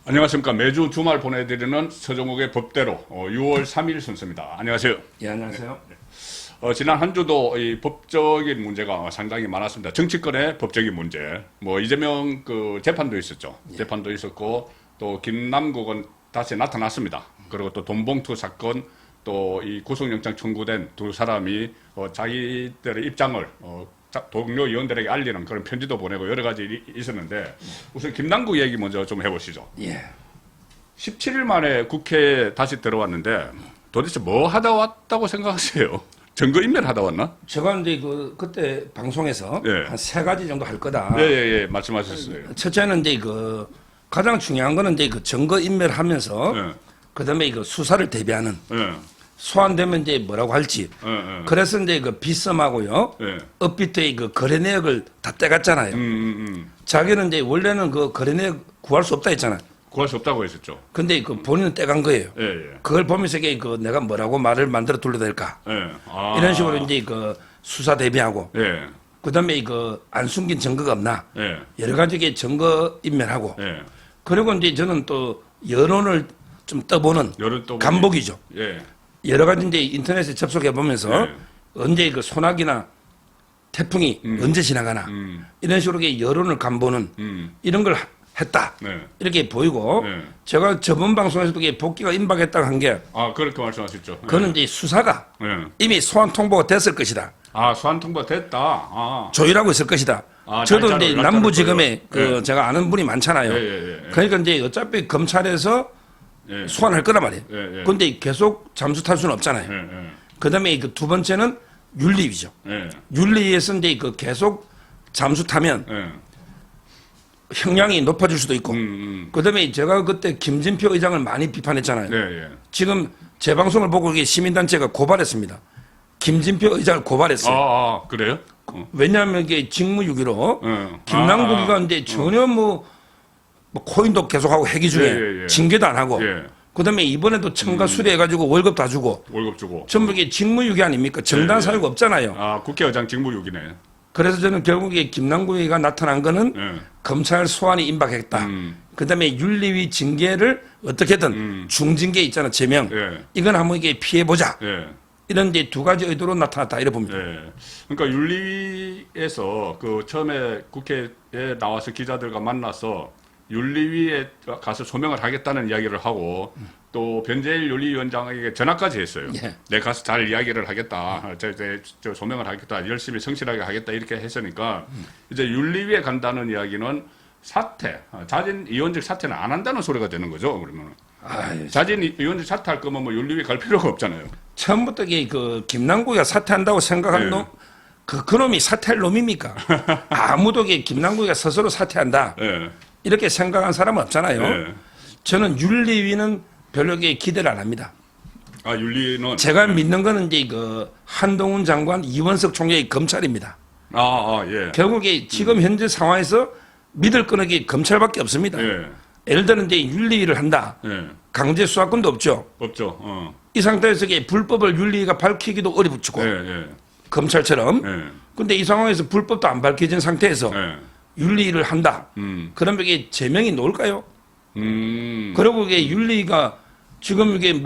안녕하십니까. 매주 주말 보내드리는 서정욱의 법대로 6월 3일 순서입니다. 안녕하세요. 예, 안녕하세요. 지난 한 주도 이 법적인 문제가 상당히 많았습니다. 정치권의 법적인 문제. 이재명 그 재판도 있었죠. 예. 재판도 있었고, 또 김남국은 다시 나타났습니다. 그리고 또 돈봉투 사건, 또 이 구속영장 청구된 두 사람이 자기들의 입장을 동료 의원들에게 알리는 그런 편지도 보내고 여러 가지 있었는데, 우선 김남국 얘기 먼저 좀 해보시죠. 예. 17일 만에 국회에 다시 들어왔는데 도대체 뭐 하다 왔다고 생각하세요? 증거인멸 하다 왔나? 제가 이제 그때 방송에서 예. 한 세 가지 정도 할 거다. 예, 말씀하셨어요. 첫째는 이제 가장 중요한 거는 이제 증거 인멸하면서 예. 그다음에 수사를 대비하는 예. 소환되면 이제 뭐라고 할지. 예. 그래서 이제 빗썸하고요. 예. 업비트의 거래 내역을 다 떼갔잖아요. 자기는 이제 원래는 거래 내역 구할 수 없다 했잖아요. 구할 수 없다고 했었죠. 근데 본인은 떼간 거예요. 예. 그걸 보면서 내가 뭐라고 말을 만들어 둘러댈까. 예. 아. 이런 식으로 이제 수사 대비하고. 예. 그다음에 안 숨긴 증거가 없나. 예. 여러 가지의 증거 인멸하고. 예. 그리고 이제 저는 또 여론을 좀 떠보는 여론 또 간복이죠. 예. 여러 가지 이제 인터넷에 접속해 보면서 예. 언제 소나기나 태풍이 언제 지나가나 이런 식으로 여론을 간보는 이런 걸 했다. 네. 이렇게 보이고 네. 제가 저번 방송에서도 복귀가 임박했다고 한 게 아, 그렇게 말씀하셨죠. 그거는 이제 수사가 예. 이미 소환 통보가 됐을 것이다. 아, 소환 통보 됐다. 아. 조율하고 있을 것이다. 아, 저도 날짜로, 이제 날짜로 남부지검에 보여요. 제가 아는 분이 많잖아요. 예. 그러니까 이제 어차피 검찰에서 예. 소환할 거란 말이에요. 예. 그런데 계속 잠수 탈 수는 없잖아요. 예. 그다음에 두 번째는 윤리위죠. 예. 윤리위에서 이제 계속 잠수 타면 예. 형량이 높아질 수도 있고. 그다음에 제가 그때 김진표 의장을 많이 비판했잖아요. 예. 지금 제 방송을 보고 이게 시민단체가 고발했습니다. 김진표 의장을 고발했어요. 아, 그래요? 왜냐하면 이게 직무유기로 예. 김남국이가 이제 전혀 뭐 코인도 계속하고 회기 중에 예. 징계도 안 하고. 예. 그다음에 이번에도 첨가 수리해가지고 월급 다 주고. 월급 주고. 전부 이게 직무유기 아닙니까? 정당 사유가 없잖아요. 아, 국회의장 직무유기네. 그래서 저는 결국에 김남국이가 나타난 거는 예. 검찰 소환이 임박했다. 그다음에 윤리위 징계를 어떻게든 중징계 있잖아 제명. 예. 이건 한번 이게 피해 보자. 예. 이런 이제 두 가지 의도로 나타났다 이래 봅니다. 예. 그러니까 윤리위에서 국회에 나와서 기자들과 만나서 윤리위에 가서 소명을 하겠다는 이야기를 하고 또 변재일 윤리위원장에게 전화까지 했어요. 예. 내가 가서 잘 이야기를 하겠다. 저 소명을 하겠다. 열심히 성실하게 하겠다. 이렇게 했으니까 이제 윤리위에 간다는 이야기는 자진 의원직 사퇴는 안 한다는 소리가 되는 거죠. 그러면 자진 의원직 사퇴할 거면 윤리위 갈 필요가 없잖아요. 처음부터 김남국이가 사퇴한다고 생각한 예. 놈, 그놈이 사퇴할 놈입니까? 아무도 김남국이가 스스로 사퇴한다. 예. 이렇게 생각한 사람은 없잖아요. 예. 저는 윤리위는 별로 기대를 안 합니다. 아, 윤리는 제가 믿는 거는 이제 한동훈 장관, 이원석 총리의 검찰입니다. 예. 결국에 지금 현재 상황에서 믿을 거는 검찰밖에 없습니다. 예. 예를 들어 이제 윤리위를 한다. 예. 강제 수사권도 없죠. 없죠. 이 상태에서 불법을 윤리위가 밝히기도 어리붙이고 예. 검찰처럼. 예. 근데 이 상황에서 불법도 안 밝혀진 상태에서 예. 윤리위를 한다. 그러면 이게 제명이 놓을까요? 그리고 이게 윤리위가 지금 이게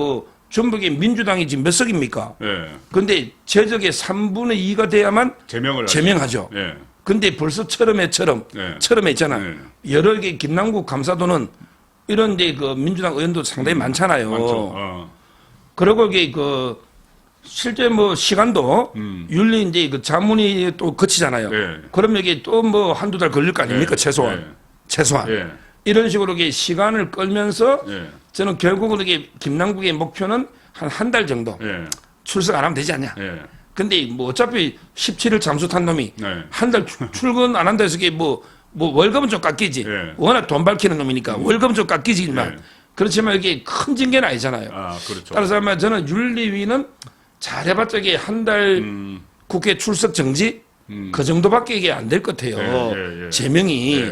전부 민주당이 지금 몇 석입니까? 예. 근데 최적의 3분의 2가 돼야만 제명을 제명하죠. 예. 근데 벌써 처럼에 있잖아. 여러 개 김남국 감사도는 이런 이제 민주당 의원도 상당히 많잖아요. 많죠. 그리고 이게 실제 시간도 윤리 이제 자문이 또 거치잖아요. 예. 그러면 이게 또 한두 달 걸릴 거 아닙니까? 최소한. 예. 이런 식으로 이게 시간을 끌면서 예. 저는 결국은 이게 김남국의 목표는 한 달 정도 예. 출석 안 하면 되지 않냐. 예. 근데 어차피 17일 잠수 탄 놈이 네. 한 달 출근 안 한다 해서 이게 월급은 좀 깎이지. 예. 워낙 돈 밝히는 놈이니까 월급은 좀 깎이지만 예. 그렇지만 이게 큰 징계는 아니잖아요. 아, 그렇죠. 따라서 아마 저는 윤리위는 잘해봤자 이게 한 달 국회 출석 정지 그 정도밖에 이게 안 될 것 같아요. 예. 제명이.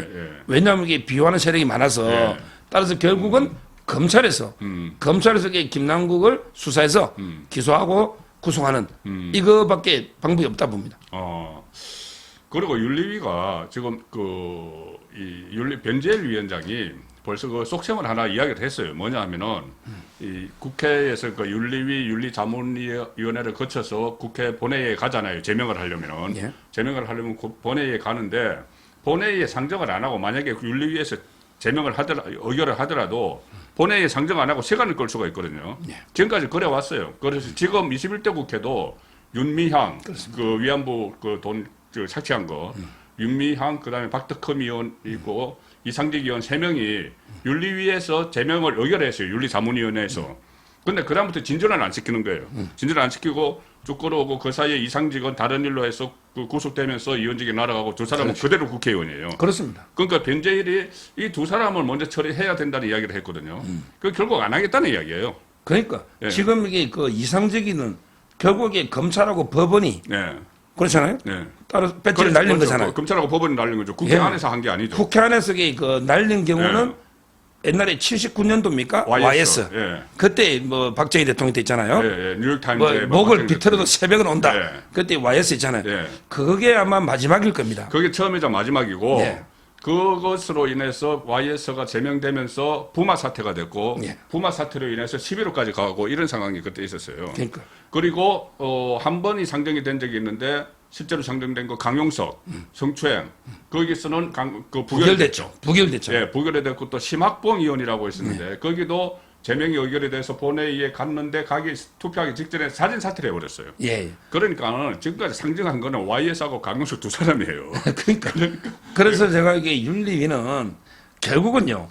왜냐하면 이게 비호하는 세력이 많아서 예. 따라서 결국은 검찰에서 이게 김남국을 수사해서 기소하고 구속하는 이거밖에 방법이 없다 봅니다. 그리고 윤리위가 지금 이 변재일 위원장이 벌써 그 속셈을 하나 이야기를 했어요. 뭐냐 하면은 이 국회에서 그 윤리위 윤리자문위원회를 거쳐서 국회 본회의에 가잖아요. 제명을 하려면은. 예. 제명을 하려면 본회의에 가는데 본회의에 상정을 안 하고 만약에 윤리위에서 제명을 의결을 하더라도 본회의에 상정 안 하고 시간을 끌 수가 있거든요. 예. 지금까지 그래 왔어요. 그래서 지금 21대 국회도 윤미향 그 위안부 그 돈 착취한 거 윤미향 그다음에 박덕흠 의원 있고 이상직 의원 3명이 윤리위에서 제명을 의결했어요. 윤리자문위원회에서. 근데 그다음부터 진전을 안 시키는 거예요. 진전을 안 시키고 쭉 끌어오고 그 사이에 이상직은 다른 일로 해서 그 구속되면서 의원직에 날아가고 두 사람은 그대로 국회의원이에요. 그렇습니다. 그러니까 변재일이 이 두 사람을 먼저 처리해야 된다는 이야기를 했거든요. 그 결국 안 하겠다는 이야기예요. 그러니까 예. 지금 이게 그 이상직이는 결국에 검찰하고 법원이 네. 그렇잖아요. 네. 따로 배지를 날린 거잖아요. 검찰하고 법원이 날린 거죠. 국회 예. 안에서 한 게 아니죠. 국회 안에서 그 날린 경우는 옛날에 79년도입니까? YS. 예. 그때 뭐 박정희 대통령 때 있잖아요. 예, 예. 뉴욕타임즈에 뭐 목을 비틀어도 새벽은 온다. 예. 그때 YS 있잖아요. 예. 그게 아마 마지막일 겁니다. 그게 처음이자 마지막이고 예. 그것으로 인해서 YS가 제명되면서 부마 사태가 됐고 예. 부마 사태로 인해서 11호까지 가고 이런 상황이 그때 있었어요. 그러니까. 그리고 한 번이 상정이 된 적이 있는데 실제로 상정된 거 강용석, 성추행 거기서는 부결됐죠. 부결됐죠. 예, 부결이 됐고 또 심학봉 의원이라고 있었는데 거기도 제명이 의결이 돼서 본회의에 갔는데 투표하기 직전에 사진 사퇴를 해버렸어요. 예. 그러니까 지금까지 상정한 거는 YS하고 강용석 두 사람이에요. 그러니까. 그래서 제가 이게 윤리위는 결국은요.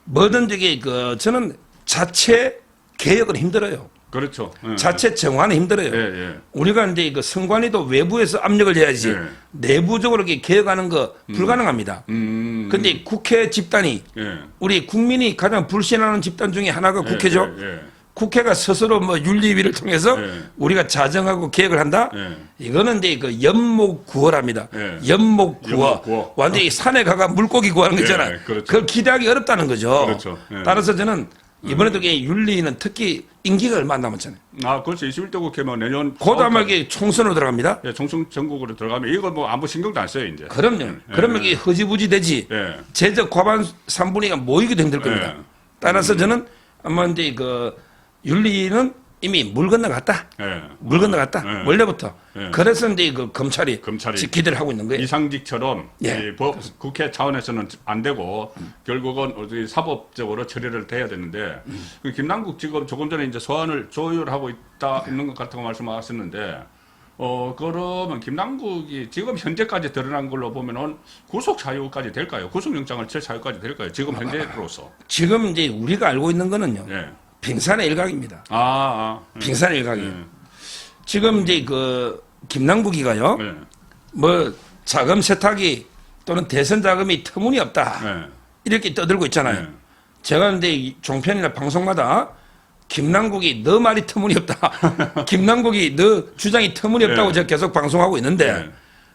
뭐든지 이게 저는 자체 개혁은 힘들어요. 그렇죠. 예. 자체 정화는 힘들어요. 예, 예. 우리가 이제 선관위도 외부에서 압력을 해야지 예. 내부적으로 이렇게 개혁하는 거 불가능합니다. 근데 국회 집단이 예. 우리 국민이 가장 불신하는 집단 중에 하나가 국회죠. 예, 예. 국회가 스스로 뭐 윤리위를 통해서 예. 우리가 자정하고 개혁을 한다. 예. 이거는 이제 그 연목구호랍니다. 예. 연목구호. 연목구호. 완전히 산에 가가 물고기 구하는 거 있잖아요. 예, 그렇죠. 그걸 기대하기 어렵다는 거죠. 그렇죠. 예. 따라서 저는 이번에도 이게 윤리위는 특히 임기가 얼마 안 남았잖아요. 아, 그렇죠. 21대 국회면 내년 곧 아마 이게 총선으로 들어갑니다. 예, 총선 전국으로 들어가면 이거 뭐 아무 신경도 안 써요 이제. 그럼요. 그러면 이게 허지부지 되지. 예. 제적 과반 3분의 2가 모이기도 힘들 겁니다. 예. 따라서 저는 아마 이제 그 윤리는 이미 물 건너갔다. 예. 물 건너갔다. 예. 원래부터. 예. 그래서 이제 그 검찰이 기대를 하고 있는 거예요. 이상직처럼 예. 이 국회 차원에서는 안 되고 결국은 어디 사법적으로 처리를 돼야 되는데 그 김남국 지금 조금 전에 이제 소환을 조율하고 있는 것 같다고 말씀하셨는데 그러면 김남국이 지금 현재까지 드러난 걸로 보면은 구속 사유까지 될까요? 구속영장을 칠 사유까지 될까요? 지금 현재로서. 지금 이제 우리가 알고 있는 거는요. 예. 빙산의 일각입니다. 빙산의 일각이에요. 예. 지금 이제 그 김남국이가요. 예. 뭐 자금 세탁이 또는 대선 자금이 터무니없다. 예. 이렇게 떠들고 있잖아요. 예. 제가 근데 이 종편이나 방송마다 김남국이 너 말이 터무니없다. 김남국이 너 주장이 터무니없다고 예. 제가 계속 방송하고 있는데 예.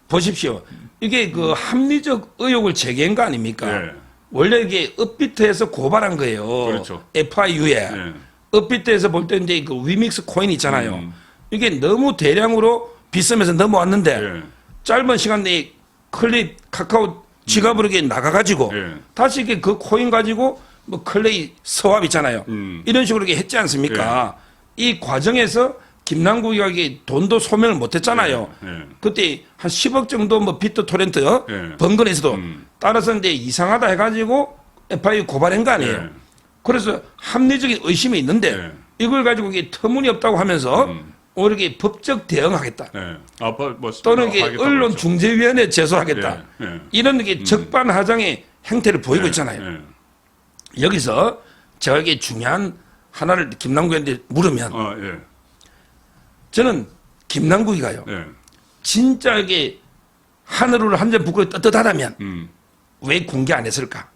보십시오. 이게 그 합리적 의혹을 제기한 거 아닙니까? 예. 원래 이게 업비트에서 고발한 거예요. 그렇죠. FIU에. 예. 업비트에서 볼 때 이제 그 위믹스 코인 있잖아요. 이게 너무 대량으로 비싸면서 넘어왔는데 예. 짧은 시간 내에 클립 카카오 지갑으로 이게 나가가지고 예. 다시 이게 그 코인 가지고 뭐 클레이 서합 있잖아요. 이런 식으로 이렇게 했지 않습니까? 이 과정에서 김남국이가 이게 돈도 소멸을 못했잖아요. 예. 그때 한 10억 정도 뭐 비트 토렌트 예. 번 거에서도 따라서 이제 이상하다 해가지고 FIU 고발한 거 아니에요. 예. 그래서 합리적인 의심이 있는데 예. 이걸 가지고 이게 터무니없다고 하면서 오히려 이게 법적 대응하겠다. 예. 또는 이게 언론중재위원회 제소하겠다. 예. 예. 이런 게 적반하장의 행태를 보이고 예. 있잖아요. 예. 여기서 제가 이게 중요한 하나를 김남국한테 물으면 예. 저는 김남국이가요. 예. 진짜 이게 하늘을 한 점 부끄러 떳떳하다면 왜 공개 안 했을까?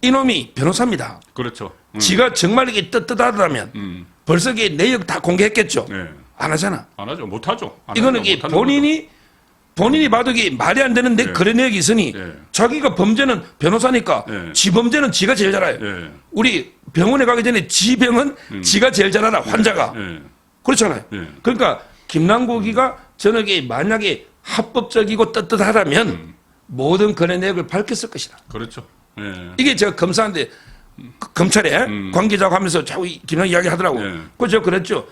이놈이 변호사입니다. 그렇죠. 지가 정말 이게 떳떳하다면 벌써 이게 내역 다 공개했겠죠. 예. 안 하잖아. 안 하죠. 못 하죠. 이거는 이게 본인이 봐도 이게 말이 안 되는데 예. 그런 내역이 있으니 예. 자기가 범죄는 변호사니까 예. 지 범죄는 지가 제일 잘 알아요. 예. 우리 병원에 가기 전에 지 병은 지가 제일 잘 알아. 환자가. 예. 그렇잖아요. 예. 그러니까 김남국이가 저녁에 만약에 합법적이고 떳떳하다면 모든 거래 내역을 밝혔을 것이다. 그렇죠. 예. 이게 제가 검사한테 검찰에 관계자하고 하면서 자꾸 김남 이야기 하더라고. 예. 그래서 제가 그랬죠.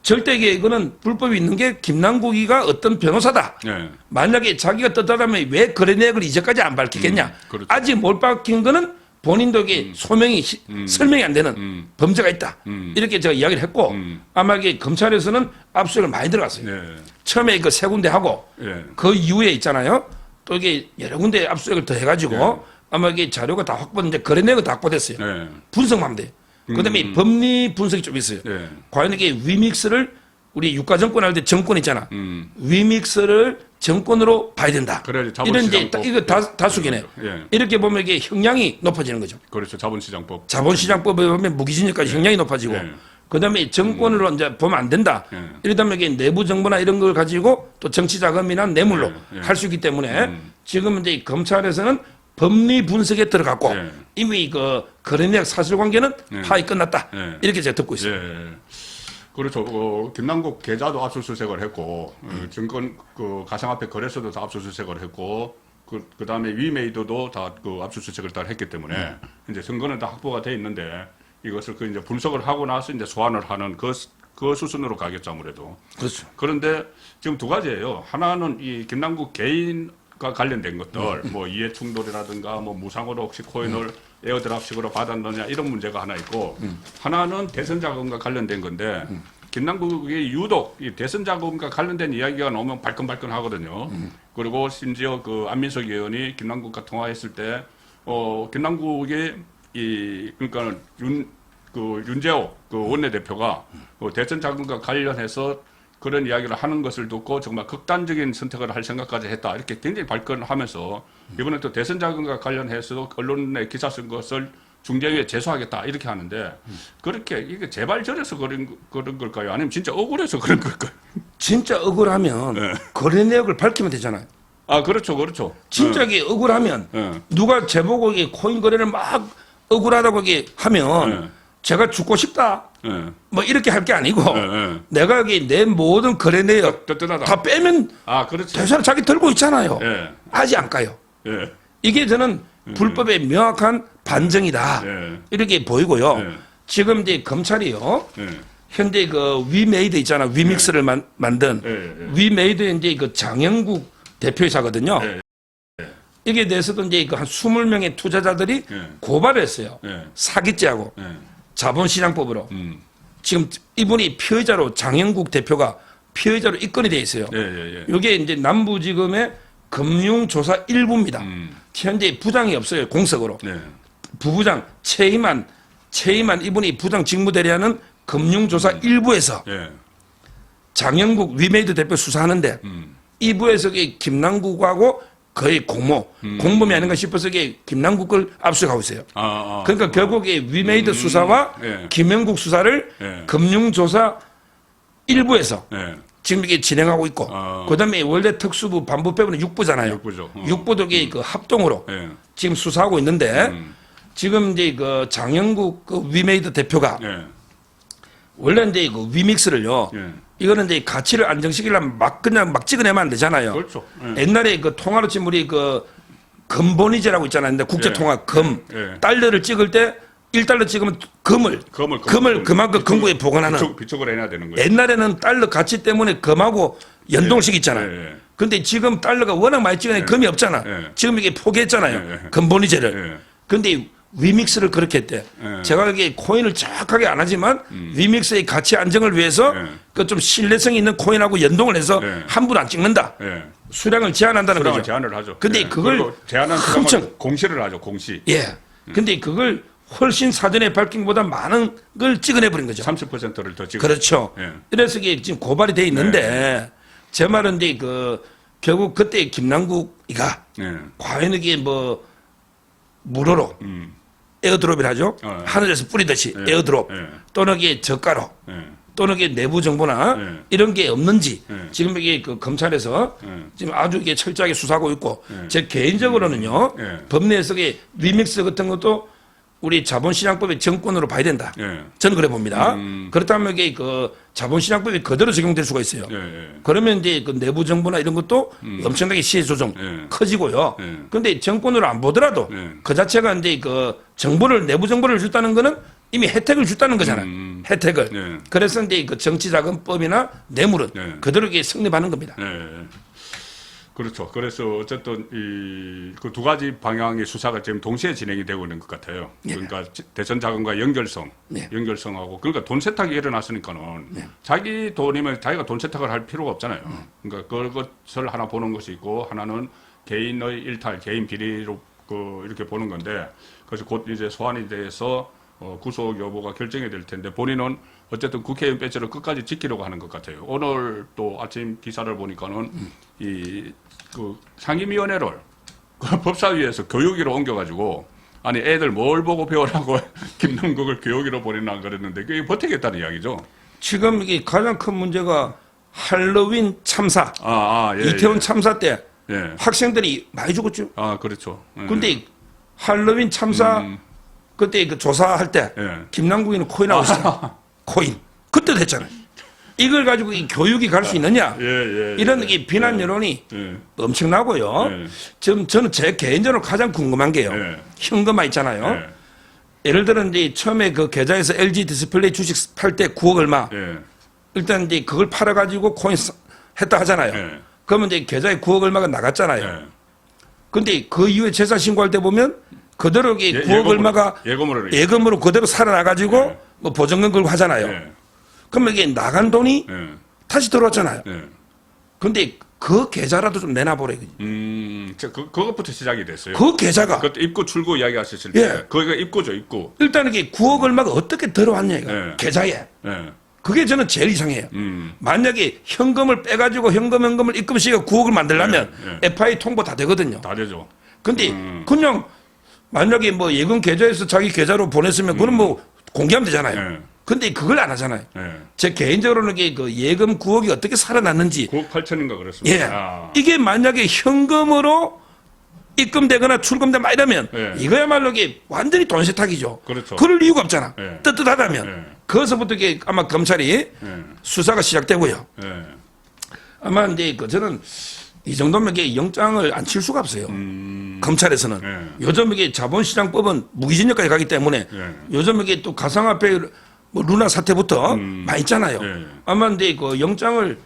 절대 이거는 불법이 있는 게 김남국이가 어떤 변호사다. 예. 만약에 자기가 떳떳하면 왜 거래 내역을 이제까지 안 밝히겠냐. 그렇죠. 아직 못 밝힌 거는 본인도 이게 소명이 설명이 안 되는 범죄가 있다. 이렇게 제가 이야기를 했고 아마 이게 검찰에서는 압수수색을 많이 들어갔어요. 예. 처음에 그 세 군데 하고 예. 그 이후에 있잖아요. 또 이게 여러 군데 압수수색을 더 해가지고 아마 이게 자료가 다 확보, 이제 거래 내역은 다 확보됐어요. 예. 분석만 돼요. 그다음에 법리 분석이 좀 있어요. 예. 과연 이게 위믹스를 우리 유가정권 할 때 정권 있잖아. 위믹스를 정권으로 봐야 된다. 그래야지 이런 이제 자본시장법. 이거 다수기네. 예. 이렇게 보면 이게 형량이 높아지는 거죠. 그렇죠. 자본시장법. 자본시장법에 보면 무기징역까지 형량이 높아지고 예. 그다음에 정권으로 이제 보면 안 된다. 예. 이러다면 이게 내부 정보나 이런 걸 가지고 또 정치 자금이나 뇌물로 예. 예. 할 수 있기 때문에 지금 이제 검찰에서는 법리 분석에 들어갔고 예. 이미 그 거래내역 사실관계는 파악이 끝났다. 예. 이렇게 제가 듣고 있어요. 예. 그렇죠. 김남국 계좌도 압수수색을 했고, 증권 그 가상화폐 거래소도 다 압수수색을 했고, 그 다음에 위메이드도 다 그 압수수색을 다 했기 때문에 이제 증거는 다 확보가 돼 있는데 이것을 그 이제 분석을 하고 나서 이제 소환을 하는 그 수순으로 가겠죠 아무래도. 그렇죠. 그런데 지금 두 가지예요. 하나는 이 김남국 개인과 관련된 것들, 뭐 이해 충돌이라든가 뭐 무상으로 혹시 코인을 에어드랍식으로 받았느냐 이런 문제가 하나 있고, 하나는 대선 자금과 관련된 건데 김남국이 유독 이 대선 자금과 관련된 이야기가 나오면 발끈발끈 하거든요. 그리고 심지어 그 안민석 의원이 김남국과 통화했을 때, 김남국이 그러니까 윤재호 그 원내대표가 그 대선 자금과 관련해서 그런 이야기를 하는 것을 듣고 정말 극단적인 선택을 할 생각까지 했다. 이렇게 굉장히 발끈하면서 이번에 또 대선 자금과 관련해서 언론에 기사 쓴 것을 중재위에 제소하겠다. 이렇게 하는데 그렇게 이게 제발저래서 그런 걸까요? 아니면 진짜 억울해서 그런 걸까요? 진짜 억울하면 네. 거래 내역을 밝히면 되잖아요. 아, 그렇죠. 그렇죠. 진짜 이게 억울하면 네. 누가 제보고 이게 코인 거래를 막 억울하다고 이게 하면 네. 제가 죽고 싶다. 예. 뭐 이렇게 할 게 아니고 예. 내가 여기 내 모든 거래 내역 떳떳하다. 다 빼면 아, 그렇죠. 대사를 자기 들고 있잖아요. 예. 아직 안 까요. 예. 이게 저는 불법의 명확한 반증이다. 예. 이렇게 보이고요. 예. 지금 이제 검찰이요. 예. 현재 그 위메이드 있잖아. 위믹스를 만든 예. 위메이드 이제 그 장영국 대표이사거든요. 예. 이게 대해서도 이제 그 한 20명의 투자자들이 예. 고발을 했어요. 예. 사기죄하고 예. 자본시장법으로. 지금 이분이 피의자로 장영국 대표가 피의자로 입건이 돼 있어요. 예. 이게 이제 남부지검의 금융조사 일부입니다. 현재 부장이 없어요. 공석으로. 예. 부부장 최희만 이분이 부장 직무대리하는 금융조사 일부에서 예. 장영국 위메이드 대표 수사하는데 이부에서 이게 김남국하고 거의 공범이 아닌가 싶어서 이게 김남국을 압수하고 있어요. 그러니까 결국에 위메이드 수사와 예. 김영국 수사를 예. 금융조사 일부에서 예. 지금 이게 진행하고 있고, 그다음에 원래 특수부 반부패부는 육부잖아요. 육부죠. 육부도 이게 그 합동으로 예. 지금 수사하고 있는데 지금 이제 그 장영국 그 위메이드 대표가 예. 원래 이제 그 위믹스를요. 예. 이거는 이제 가치를 안정시키려면 그냥 막 찍어내면 안 되잖아요. 그렇죠. 예. 옛날에 그 통화로 치면 우리 그 금본위제라고 있잖아요. 근데 국제 통화 금 예. 달러를 찍을 때 1달러 찍으면 금을 그만큼 금고에 보관하는. 비축을 해야 되는 거예요. 옛날에는 달러 가치 때문에 금하고 연동식 있잖아요. 예. 근데 지금 달러가 워낙 많이 찍으니 금이 없잖아. 예. 지금 이게 포기했잖아요. 예. 금본위제를. 예. 근데 위믹스를 그렇게 했대. 예. 제가 이게 코인을 정확하게 안 하지만 위믹스의 가치 안정을 위해서 예. 그 좀 신뢰성 있는 코인하고 연동을 해서 예. 함부로 안 찍는다. 예. 수량을 제한한다는 수량을 거죠. 제한을 하죠. 근데 예. 그걸 그리고 제한한 엄청- 수량을 공시를 하죠. 공시. 예. 근데 그걸 훨씬 사전에 밝힌 것보다 많은 걸 찍어내버린 거죠. 30%를 더 찍어. 그렇죠. 예. 이래서 이게 지금 고발이 돼 있는데 제 말은 이제 그 결국 그때 김남국이가 예. 과연 이게 뭐 무료로 에어드롭이라 하죠. 하늘에서 뿌리듯이 예. 에어드롭 예. 또는 이게 저가로 예. 또는 이게 내부 정보나 예. 이런 게 없는지 예. 지금 이게 그 검찰에서 예. 지금 아주 이게 철저하게 수사하고 있고 제 개인적으로는요 예. 법내에서 이게 리믹스 같은 것도 우리 자본시장법의 정권으로 봐야 된다. 예. 저는 그래 봅니다. 그렇다면 이게 그 자본시장법이 그대로 적용될 수가 있어요. 그러면 이제 그 내부 정부나 이런 것도 엄청나게 시혜 조정 커지고요. 그런데 정권으로 안 보더라도 그 자체가 이제 그 정보를 내부 정보를 줬다는 거는 이미 혜택을 줬다는 거잖아요. 혜택을. 그래서 이제 그 정치자금법이나 뇌물은 그대로 이게 성립하는 겁니다. 그렇죠. 그래서 어쨌든 그 두 가지 방향의 수사가 지금 동시에 진행이 되고 있는 것 같아요. 그러니까 대선 자금과 연결성하고 그러니까 돈 세탁이 일어났으니까는 자기 돈이면 자기가 돈 세탁을 할 필요가 없잖아요. 그러니까 그것을 하나 보는 것이 있고 하나는 개인의 일탈, 개인 비리로 이렇게 보는 건데 그래서 곧 이제 소환이 돼서 구속 여부가 결정이 될 텐데 본인은 어쨌든 국회의원 배지를 끝까지 지키려고 하는 것 같아요. 오늘 또 아침 기사를 보니까는 그 상임위원회를 그 법사위에서 교육위로 옮겨가지고 아니 애들 뭘 보고 배우라고 김남국을 교육위로 보내나 그랬는데 그게 버티겠다는 이야기죠. 지금 이게 가장 큰 문제가 할로윈 참사, 예, 이태원 참사 때 예. 학생들이 많이 죽었죠. 그렇죠. 근데 할로윈 참사 그때 그 조사할 때 김남국이는 코인 하고 있어요. 코인. 그때도 했잖아요. 이걸 가지고 이 교육이 갈 수 있느냐? 이런 이 비난 여론이 엄청나고요. 지금 저는 제 개인적으로 가장 궁금한 게요. 현금화 있잖아요. 예를 들어 이제 처음에 그 계좌에서 LG 디스플레이 주식 팔 때 9억 얼마. 일단 이제 그걸 팔아가지고 코인 했다 하잖아요. 그러면 이제 계좌에 9억 얼마가 나갔잖아요. 근데 그 이후에 재산 신고할 때 보면 그대로 9억 얼마가 예금으로 그대로 살아나가지고 뭐 보증금 걸고 하잖아요. 그러면 이게 나간 돈이 다시 들어왔잖아요. 근데 그 계좌라도 좀 내놔보래. 그것부터 시작이 됐어요. 그 계좌가. 그때 입구 출구 이야기하셨을 때. 거기가 입구죠, 입구. 일단 이게 9억 얼마가 어떻게 들어왔냐, 이거. 계좌에. 그게 저는 제일 이상해요. 만약에 현금을 빼가지고 현금을 입금시켜 9억을 만들려면 FI 통보 다 되거든요. 다 되죠. 근데 그냥 만약에 뭐 예금 계좌에서 자기 계좌로 보냈으면 그건 뭐 공개하면 되잖아요. 근데 그걸 안 하잖아요. 제 개인적으로는 그 예금 9억이 어떻게 살아났는지. 9억 8천인가 그렇습니다. 이게 만약에 현금으로 입금되거나 출금되면 이러면 이거야말로 이게 완전히 돈 세탁이죠. 그렇죠. 그럴 이유가 없잖아. 떳떳하다면. 거기서부터 이게 아마 검찰이 수사가 시작되고요. 아마 이제 저는 이 정도면 이게 영장을 안 칠 수가 없어요. 검찰에서는. 요즘 이게 자본시장법은 무기징역까지 가기 때문에 요즘 이게 또 가상화폐 뭐 루나 사태부터 많이 있잖아요. 아마 근데 그 영장을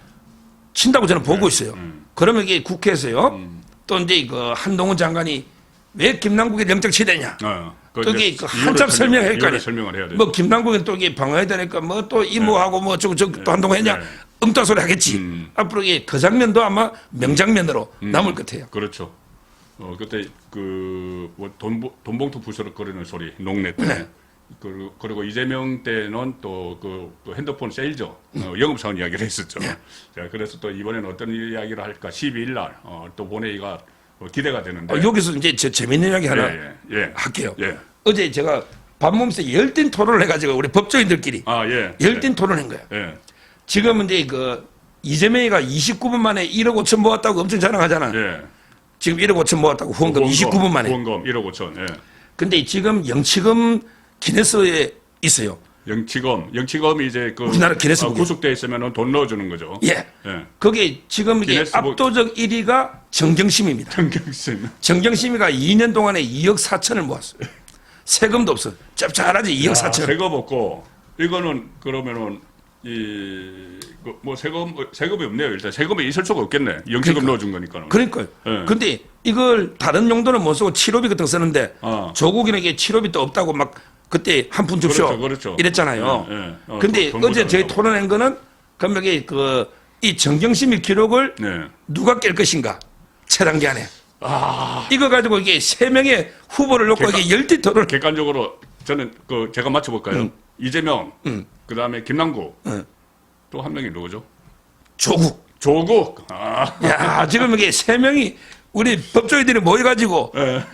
친다고 저는 보고 있어요. 그러면 이게 국회에서요. 또 이제 그 한동훈 장관이 왜 김남국에 영장 치대냐. 또 이게 한참 설명할 거 아니에요. 뭐 김남국은 또 이게 방어해야 되니까 뭐 또 이모하고 뭐 저거 또 한동훈 했냐. 엉뚱한 소리 하겠지. 앞으로 이게 그 장면도 아마 명장면으로 남을 것 같아요. 그렇죠. 그때 뭐 돈봉투 부스럭거리는 소리 농내 때. 그리고 이재명 때는 또 핸드폰 세일죠. 영업사원 이야기를 했었죠. 자, 그래서 또 이번에는 어떤 이야기를 할까 12일 날 또 본회의가 기대가 되는데. 여기서 이제 재밌는 이야기 하나 할게요. 어제 제가 밥 먹으면서 열띤 토론을 해가지고 우리 법조인들끼리 열띤 토론한 거예요. 지금은 이제 이재명이가 29분 만에 1억 5천 모았다고 엄청 자랑하잖아. 지금 1억 5천 모았다고 후원금 29분 만에. 후원금 1억 5천. 근데 지금 영치금 기네스에 있어요. 영치금이 이제 우리나라 기네스 구속돼 있으면 돈 넣어주는 거죠. 거기에 지금 이게 압도적 1위가 정경심입니다. 정경심이가 2년 동안에 2억 4천을 모았어요. 세금도 없어. 짭짤하지 2억 4천. 세금 없고 이거는 그러면은 뭐 세금이 없네요. 일단 세금이 있을 수가 없겠네. 영치금 넣어준 거니까는. 그러니까요. 근데 이걸 다른 용도는 못 쓰고 치료비 같은 거 쓰는데 조국이는 이게 치료비 또 없다고 막 그때 한 푼 줍쇼 이랬잖아요. 근데 어제 저희 토론한 거는 그러면 이 정경심의 기록을 누가 깰 것인가 최단계 안에. 이거 가지고 이게 3명의 후보를 놓고 이게 열띤 토론. 객관적으로 저는 제가 맞춰볼까요? 이재명, 그 다음에 김남국, 또 한 명이 누구죠? 조국. 야, 지금 이게 3명이 우리 법조인들이 모여가지고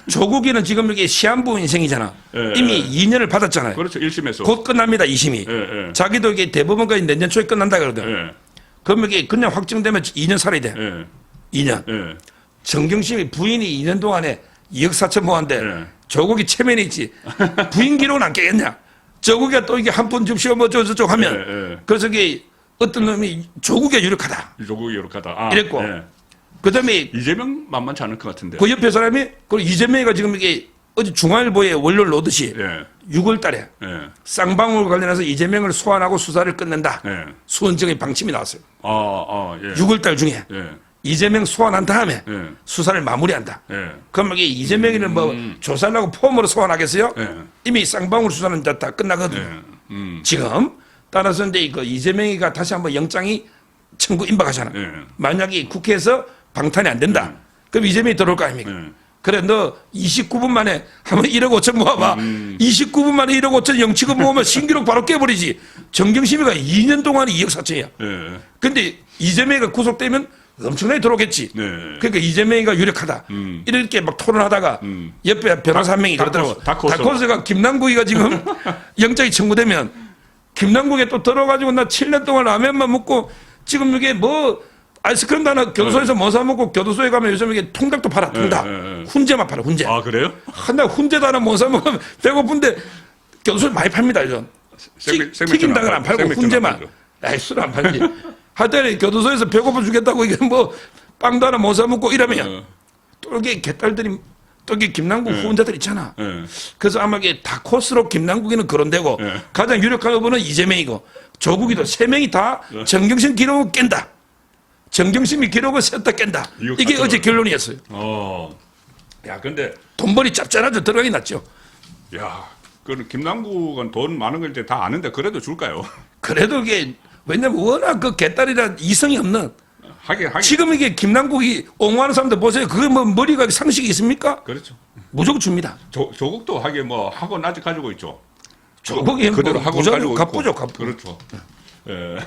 조국이는 지금 이게 시한부 인생이잖아. 이미 2년을 받았잖아요. 그렇죠. 1심에서. 곧 끝납니다. 2심이. 자기도 이게 대법원까지 내년 초에 끝난다 그러거든. 그러면 이게 그냥 확정되면 2년 살아야 돼. 2년. 정경심이 부인이 2년 동안에 2억 4천 모았는데 예. 조국이 체면이 있지. 부인 기록은 안 깨겠냐. 조국이가 또 이게 한 푼 줍시오 뭐 저쪽 하면 예, 예. 그래서 이게 어떤 놈이 조국에 유력하다. 조국이 이렇게하다. 아, 이랬고 예. 그다음에 이재명 만만치 않을 것 같은데. 그 옆에 사람이 그리고 이재명이가 지금 이게 어제 중앙일보에 원료를 놓듯이 예. 6월 달에 예. 쌍방울 관련해서 이재명을 소환하고 수사를 끝낸다. 예. 수원청의 방침이 나왔어요. 예. 6월 달 중에 예. 이재명 소환한 다음에 예. 수사를 마무리한다. 예. 그럼 이게 이재명이는 뭐 조사를 하고 폼으로 소환하겠어요? 예. 이미 쌍방울 수사는 다 끝나거든요. 예. 지금 따라서 이제 그 이재명이가 다시 한번 영장이 청구 임박하잖아. 예. 만약에 국회에서 방탄이 안 된다. 그럼 이재명이 들어올 거 아닙니까? 예. 그래 너 29분 만에 한번 1억 5천 모아봐. 29분 만에 1억 5천 영치금 모으면 신기록 바로 깨버리지. 정경심이가 2년 동안에 2억 4천이야. 예. 근데 이재명이가 구속되면 엄청나게 들어오겠지. 네. 그러니까 이재명이가 유력하다. 이렇게 막 토론하다가 옆에 변호사 한 명이 그러더라고. 다코스가 김남국이가 지금 영장이 청구되면 김남국에 또 들어가지고 나 7년 동안 라면만 먹고 지금 이게 뭐 아이스크림도 하나 교도소에서 뭐 사 먹고 교도소에 가면 요즘 이게 통닭도 팔아. 통닭. 훈제만 팔아. 훈제. 아, 그래요? 한날 훈제도 하나 못 사 먹으면 배고픈데 교도소에 많이 팝니다. 요즘. 튀김닭은 안 팔고 훈제만. 아이 술 안 팔지. 하여튼 교도소에서 배고파 죽겠다고 이게 뭐 빵도 하나 못 사 먹고 이러면 또 이게 개딸들이 또 이게 김남국 후원자들 있잖아. 그래서 아마 이게 다 코스로 김남국이는 거론되고 가장 유력한 후보는 이재명이고 조국이도 세 명이 다 정경심 기록을 깬다. 정경심이 기록을 세웠다 깬다. 이게 어제 결론이었어요. 야, 근데 돈벌이 짭짤하죠. 들어가긴 났죠. 야, 그는 김남국은 돈 많은 걸 이제 다 아는데 그래도 줄까요? 그래도 이게 왜냐면 워낙 그 개딸이라 이성이 없는 하긴. 지금 이게 김남국이 옹호하는 사람들 보세요. 그게 뭐 머리가 상식이 있습니까? 그렇죠. 무조건 줍니다. 조국도 하긴 뭐 학원 아직 가지고 있죠. 조국이 그대로 뭐 학원 부자로 가지고 갑부죠, 있고. 갑부. 그렇죠. 예.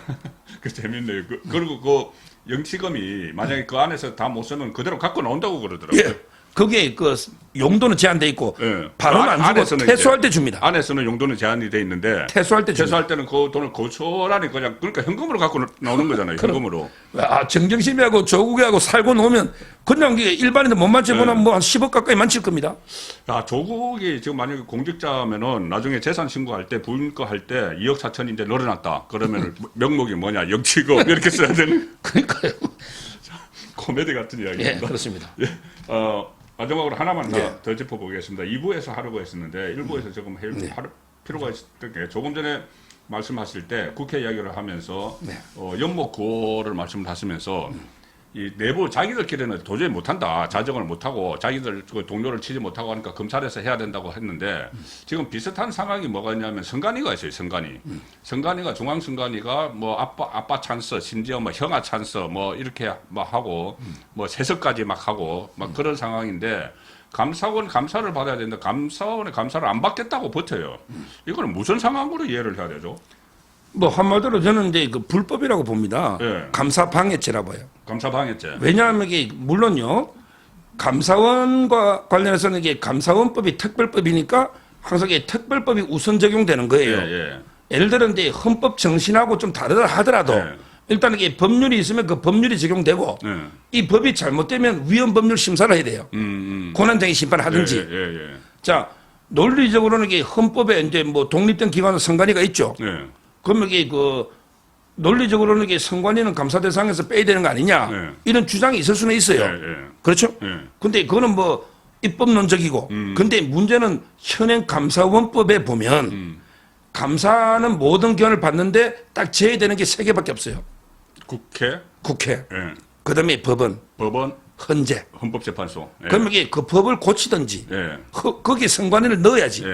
그 재밌네요. 그리고 그 영치금이 만약에 그 안에서 다 못 쓰면 그대로 갖고 나온다고 그러더라고요. 예. 거기에 그 용도는 제한돼 있고 예. 바로는 안 주고 안에서는 퇴소할 이제 때 줍니다. 안에서는 용도는 제한이 돼 있는데 퇴소할 때 줍니다. 퇴소할 때는 그 돈을 고스란히 그냥 그러니까 현금으로 갖고 나오는 거잖아요. 현금으로. 아, 정경심이하고 조국이하고 살고 놓으면 그냥 이게 일반인들 못 만져보나 뭐 한 10억 가까이 만질 겁니다. 야, 조국이 지금 만약에 공직자면은 나중에 재산 신고할 때 부인 거 할 때 2억 4천 이제 늘어났다. 그러면 명목이 뭐냐? 영치금 이렇게 써야 되는. 그러니까요. 코미디 같은 예, 이야기입니다. 그렇습니다. 예. 마지막으로 하나만 더 짚어보겠습니다. 2부에서 하려고 했었는데 1부에서 조금 할 필요가 있었던 게 조금 전에 말씀하실 때 국회 이야기를 하면서 연목 구호를 말씀을 하시면서 이 내부 자기들끼리는 도저히 못한다. 자정을 못하고 자기들 그 동료를 치지 못하고 하니까 검찰에서 해야 된다고 했는데 지금 비슷한 상황이 뭐가 있냐면 선관위가 있어요. 선관위가 중앙선관위가 뭐 아빠 찬스 심지어 뭐 형아 찬스 뭐 이렇게 막 하고 뭐 세석까지 막 하고 막 그런 상황인데 감사원 감사를 받아야 되는데 감사원의 감사를 안 받겠다고 버텨요. 이거는 무슨 상황으로 이해를 해야 되죠? 뭐 한마디로 저는 이제 그 불법이라고 봅니다. 예. 감사 방해죄라 봐요. 감사 방해죄. 왜냐하면 이게 물론요 감사원과 관련해서는 이게 감사원법이 특별법이니까 항상 이게 특별법이 우선 적용되는 거예요. 예를 들어 이제 헌법 정신하고 좀 다르다 하더라도 일단 이게 법률이 있으면 그 법률이 적용되고 이 법이 잘못되면 위헌 법률 심사를 해야 돼요. 권한쟁의 심판을 하든지. 자 논리적으로는 이게 헌법에 이제 뭐 독립된 기관의 선관위가 있죠. 그러면 이게 그 논리적으로는 이게 선관위는 감사 대상에서 빼야 되는 거 아니냐 이런 주장이 있을 수는 있어요. 그렇죠? 근데 그거는 뭐 입법론적이고 근데 문제는 현행 감사원법에 보면 감사는 모든 기관을 받는데 딱 제외되는 게 3개밖에 없어요. 국회. 그다음에 법원. 헌재. 헌법재판소. 그러면 이게 그 법을 고치든지 거기에 선관위를 넣어야지.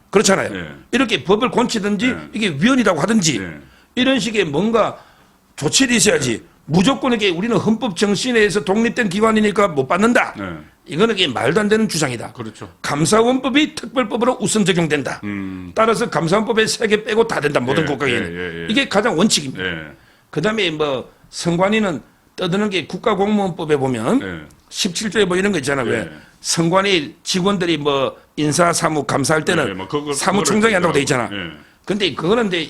그렇잖아요. 이렇게 법을 고치든지 이게 위헌이라고 하든지 이런 식의 뭔가 조치를 있어야지. 무조건 이게 우리는 헌법 정신에 의해서 독립된 기관이니까 못 받는다. 이거는 이게 말도 안 되는 주장이다. 그렇죠. 감사원법이 특별법으로 우선 적용된다. 따라서 감사원법에 3개 빼고 다 된다. 모든 국가에는. 이게 가장 원칙입니다. 그다음에 뭐 선관위는 떠드는 게 국가공무원법에 보면 17조에 뭐 이런 거 있잖아요. 왜 선관위 직원들이 뭐 인사사무 감사할 때는 뭐 사무총장이 한다고 돼 있잖아. 근데 그거는 이제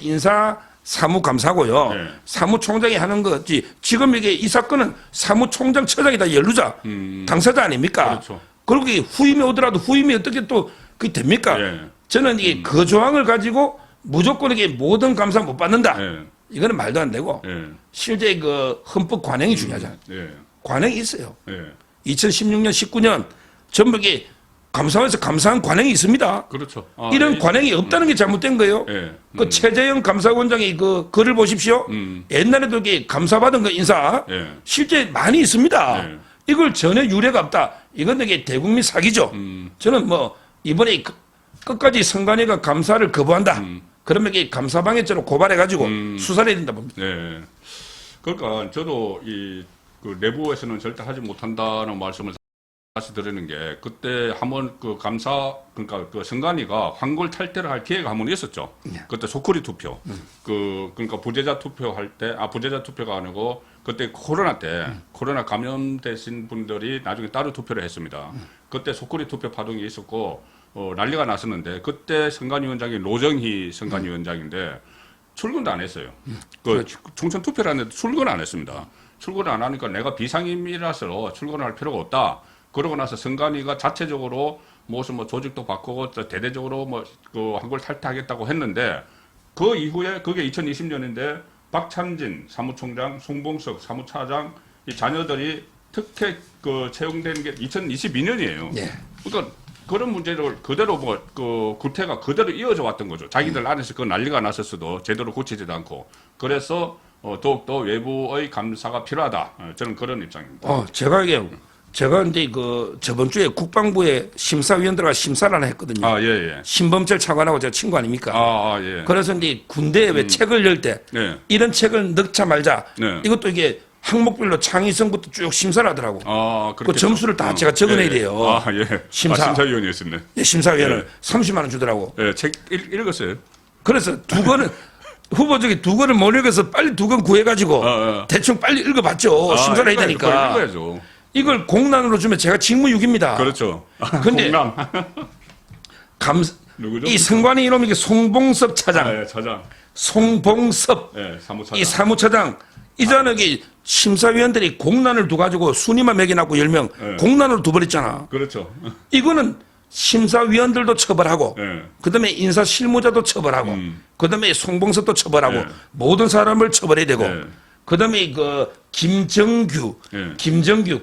인사사무감사고요. 사무총장이 하는 거지. 지금 이게 이 사건은 사무총장 처장이 다 연루자, 당사자 아닙니까? 그렇죠. 그리고 이게 후임이 오더라도 후임이 어떻게 또 그게 됩니까? 예. 저는 이게 그 조항을 가지고 무조건 이게 모든 감사 못 받는다. 예. 이거는 말도 안 되고 예. 실제 그 헌법 관행이 중요하잖아요. 예. 관행이 있어요. 예. 2016년, 19년 전부 이게 감사원에서 감사한 관행이 있습니다. 그렇죠. 이런 예. 관행이 없다는 게 잘못된 거예요. 예. 그 최재형 감사원장의 그 글을 보십시오. 옛날에도 이게 감사받은 거 인사 예. 실제 많이 있습니다. 예. 이걸 전혀 유례가 없다. 이건 이게 대국민 사기죠. 저는 뭐 이번에 끝까지 선관위가 감사를 거부한다. 그러면 이게 감사방해죄로 고발해가지고 수사를 해야 된다 봅니다. 네. 그러니까 저도 그 내부에서는 절대 하지 못한다는 말씀을 다시 드리는 게 그때 한번 그 감사 그러니까 그 선관위가 환골 탈퇴를 할 기회가 한 번 있었죠. 그때 소쿠리 투표. 그러니까 부재자 투표할 때 부재자 투표가 아니고 그때 코로나 때 코로나 감염되신 분들이 나중에 따로 투표를 했습니다. 그때 소쿠리 투표 파동이 있었고 난리가 났었는데 그때 선관위원장이 노정희 선관위원장인데 출근도 안 했어요. 그렇죠. 총선 투표를 하는데 출근 안 했습니다. 출근을 안 하니까 내가 비상임이라서 출근을 할 필요가 없다. 그러고 나서 선관위가 자체적으로 무슨 뭐 조직도 바꾸고 대대적으로 그 한걸 탈퇴하겠다고 했는데 그 이후에 그게 2020년인데 박찬진 사무총장, 송봉석 사무차장 이 자녀들이 특혜 그 채용된 게 2022년이에요. 예. 그러니까 그런 문제를 그대로 그 구태가 그대로 이어져 왔던 거죠. 자기들 안에서 그 난리가 났었어도 제대로 고치지도 않고 그래서 더욱더 외부의 감사가 필요하다. 저는 그런 입장입니다. 제가 이제 그 저번 주에 국방부에 심사위원들과 심사를 하나 했거든요. 예. 신범철 차관하고 제가 친구 아닙니까? 예. 그래서 이제 군대에 왜 책을 열 때 네. 이런 책을 넣자 말자 네. 이것도 이게 항목별로 창의성부터 쭉 심사를 하더라고. 그 그렇겠죠. 점수를 다 제가 적어내야 돼요. 예. 심사위원이었었네. 심사위원을 30만 원 주더라고. 예, 책 읽었어요. 그래서 두 권을 후보 중에 두 권을 못 읽어서 빨리 두 권 구해가지고 대충 빨리 읽어봤죠. 심사를 해야 되니까. 읽어야죠. 이걸 공란으로 주면 제가 직무유기입니다. 그렇죠. 근데 공란. 누구죠? 이 선관위 이놈이 송봉섭 차장, 예, 차장. 송봉섭 예, 사무차장. 이 사무차장 이전에 심사위원들이 공란을 둬가지고 순위만 매겨놨고 10명 네. 공란으로 둬버렸잖아. 그렇죠. 이거는 심사위원들도 처벌하고 네. 그다음에 인사 실무자도 처벌하고 그다음에 송봉섭도 처벌하고 모든 사람을 처벌해야 되고 그다음에 그 김정규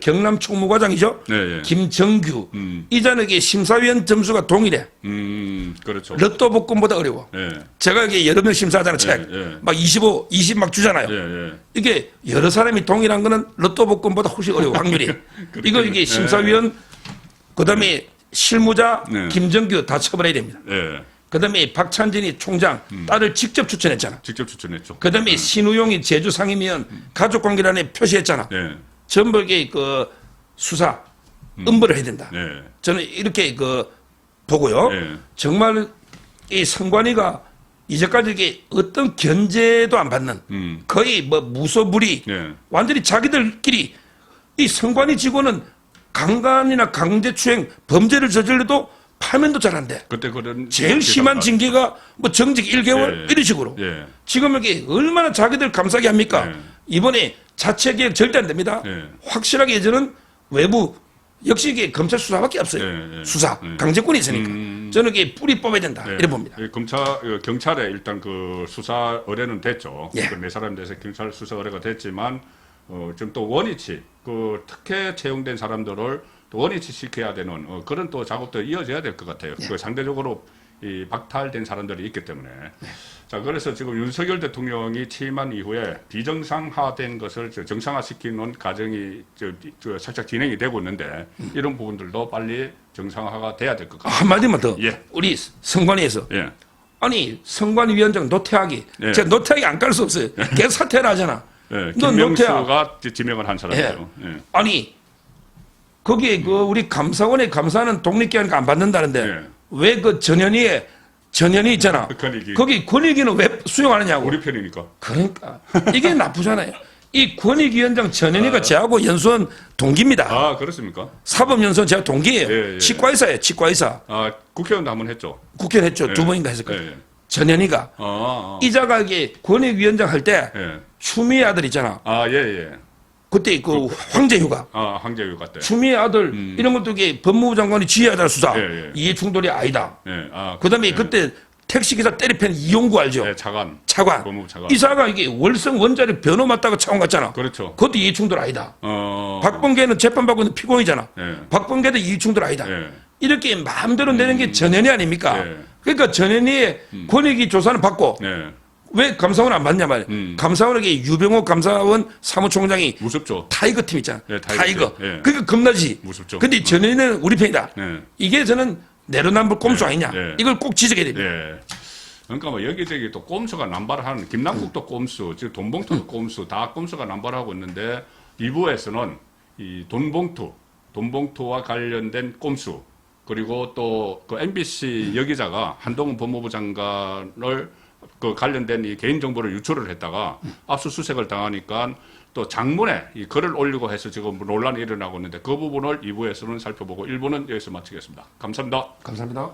경남 총무과장이죠. 김정규 이전에 심사위원 점수가 동일해. 그렇죠. 로또 복권보다 어려워. 제가 이게 여러 명 심사하잖아 책. 막 20 막 주잖아요. 이게 여러 사람이 동일한 거는 로또 복권보다 훨씬 어려워 확률이. 이게 심사위원 그다음에 실무자 김정규 다 처벌해야 됩니다. 그다음에 박찬진이 총장 딸을 직접 추천했잖아. 직접 추천했죠. 그다음에 신우용이 제주 상임위원 가족관계란에 표시했잖아. 전부 이게 그 수사 음벌을 해야 된다. 저는 이렇게 그 보고요. 정말 이 선관위가 이제까지 이게 어떤 견제도 안 받는 거의 뭐 무소불위 완전히 자기들끼리 이 선관위 직원은 강간이나 강제추행 범죄를 저질러도 파면도 잘 안 돼. 그때 그런 제일 심한 징계가 뭐 정직 1개월 이런 식으로. 지금 이게 얼마나 자기들 감싸게 합니까? 이번에 자체 개혁 절대 안 됩니다. 확실하게 예전은 외부 역시 이게 검찰 수사밖에 없어요. 수사 강제권이 있으니까 저는 이게 뿌리 뽑아야 된다 이래 봅니다. 경찰에 일단 그 수사 의뢰는 됐죠. 그 네 사람 대해서 경찰 수사 의뢰가 됐지만 지금 또 원위치 그 특혜 채용된 사람들을 또 원위치 시켜야 되는 그런 또 작업도 이어져야 될 것 같아요. 그 상대적으로 이 박탈된 사람들이 있기 때문에. 자, 그래서 지금 윤석열 대통령이 취임한 이후에 비정상화된 것을 정상화시키는 과정이 살짝 진행이 되고 있는데 이런 부분들도 빨리 정상화가 돼야 될 것 같아요. 한마디만 더. 우리 선관위에서. 아니 선관위원장 노태학이 제가 노태학이 안 깔 수 없어요. 계속 사퇴를 하잖아. 김명수가 지명을 한 사람이죠. 아니 거기에 그 우리 감사원의 감사는 독립기관이니까 안 받는다는데 왜 그 전현희 있잖아. 거기 권익위는 왜 수용하느냐고. 우리 편이니까. 그러니까 이게 나쁘잖아요. 이 권익위원장 전현희가 저하고 연수원 동기입니다. 그렇습니까? 사법연수원 제가 동기예요. 치과의사예요. 치과의사. 국회의원도 한번 했죠. 국회의원 했죠. 두 번인가 했을 거예요. 전현희가 이자가 이게 권익위원장 할 때 추미애 아들 있잖아. 그때 그 황제휴가, 황제휴가 때. 추미애 아들 이런 것도 이게 법무부 장관이 지휘하다 수사 예. 이해 충돌이 아니다. 예. 그다음에 그때 택시기사 때리팬 이용구 알죠? 네, 차관. 차관. 차관. 이사가 이게 월성 원자력 변호 맞다가 차관 갔잖아. 그렇죠. 그것도 이해 충돌 아니다. 박범계는 재판받고 있는 피고인이잖아. 예. 박범계도 이해 충돌 아니다. 예. 이렇게 마음대로 내는 게 전현희 아닙니까? 예. 그러니까 전현희의 권익위 조사는 받고 네. 왜 감사원 안 받냐 말이야. 감사원에게 유병호 감사원 사무총장이 무섭죠. 타이거 팀 있잖아. 예, 타이거. 예. 그러니까 겁나지. 무섭죠. 근데 전현희는 우리 편이다. 네. 이게 저는 내로남불 꼼수 아니냐. 예. 이걸 꼭 지적해야 됩니다. 예. 그러니까 뭐 여기저기 또 꼼수가 남발하는 김남국도 꼼수, 지금 돈봉투도 꼼수, 다 꼼수가 남발하고 있는데 2부에서는 이 돈봉투와 관련된 꼼수 그리고 또 그 MBC 여기자가 한동훈 법무부 장관을 그 관련된 이 개인정보를 유출을 했다가 압수수색을 당하니까 또 장문에 이 글을 올리고 해서 지금 논란이 일어나고 있는데 그 부분을 2부에서는 살펴보고 1부는 여기서 마치겠습니다. 감사합니다. 감사합니다.